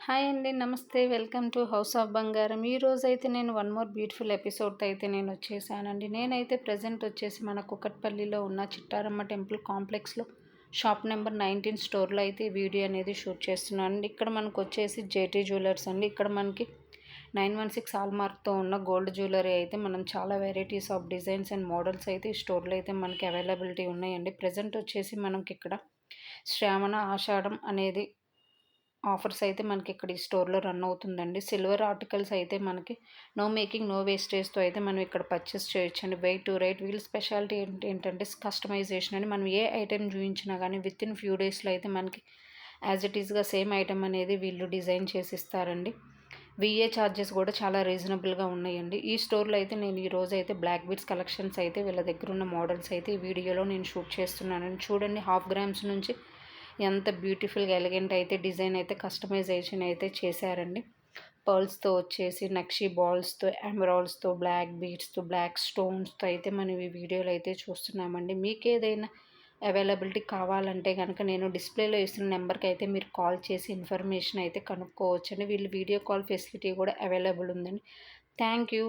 Hi అండి. నమస్తే. Welcome to house of బంగారం. ఈరోజైతే నేను వన్ మోర్ బ్యూటిఫుల్ ఎపిసోడ్‌తో అయితే వచ్చేసానండి. నేనైతే ప్రెజెంట్ వచ్చేసి మన కుకట్పల్లిలో ఉన్న చిట్టారమ్మ టెంపుల్ కాంప్లెక్స్‌లో షాప్ నెంబర్ 19 స్టోర్‌లో అయితే ఈ వీడియో అనేది షూట్ చేస్తున్నానండి. ఇక్కడ మనకొచ్చేసి జేటీ జ్యువెలర్స్ అండి. ఇక్కడ మనకి 916 హాల్‌మార్క్‌తో ఉన్న గోల్డ్ జ్యువెలరీ అయితే మనం చాలా varieties of designs and models అయితే ఈ స్టోర్‌లో అయితే మనకి అవైలబిలిటీ ఉన్నాయండి. ప్రెజెంట్ వచ్చేసి మనకిక్కడ శ్రావణ ఆషాఢం అనేది ఆఫర్స్ అయితే మనకి ఇక్కడ ఈ స్టోర్‌లో రన్ అవుతుందండి. సిల్వర్ ఆర్టికల్స్ అయితే మనకి నో మేకింగ్, నో వేస్టేజ్‌తో అయితే మనం ఇక్కడ పర్చేస్ చేయొచ్చండి. Wait to right. వీళ్ళ స్పెషాలిటీ ఏంటంటే కస్టమైజేషన్ అండి. మనం ఏ ఐటెమ్ చూయించినా కానీ వితిన్ ఫ్యూ డేస్‌లో అయితే మనకి యాజ్ ఇట్ ఈస్‌గా సేమ్ ఐటెమ్ అనేది వీళ్ళు డిజైన్ చేసి ఇస్తారండి. వీఏ ఛార్జెస్ కూడా చాలా రీజనబుల్‌గా ఉన్నాయండి. ఈ స్టోర్‌లో అయితే నేను ఈరోజైతే బ్లాక్ బీడ్స్ కలెక్షన్స్ అయితే వీళ్ళ దగ్గర ఉన్న మోడల్స్ అయితే ఈ వీడియోలో నేను షూట్ చేస్తున్నానండి. చూడండి, హాఫ్ గ్రామ్స్ నుంచి ఎంత బ్యూటిఫుల్గా ఎలిగెంట్ అయితే డిజైన్ అయితే కస్టమైజేషన్ అయితే చేశారండి. పర్ల్స్తో వచ్చేసి నక్షి బాల్స్తో, ఎమరాల్డ్స్తో, బ్లాక్ బీడ్స్తో, బ్లాక్ స్టోన్స్తో అయితే మనం ఈ వీడియోలో అయితే చూస్తున్నామండి. మీకు ఏదైనా అవైలబిలిటీ కావాలంటే కనుక నేను డిస్ప్లేలో ఇస్తున్న నెంబర్కి అయితే మీరు కాల్ చేసి ఇన్ఫర్మేషన్ అయితే కనుక్కోవచ్చండి. వీళ్ళు వీడియో కాల్ ఫెసిలిటీ కూడా అవైలబుల్ ఉందండి. Thank you.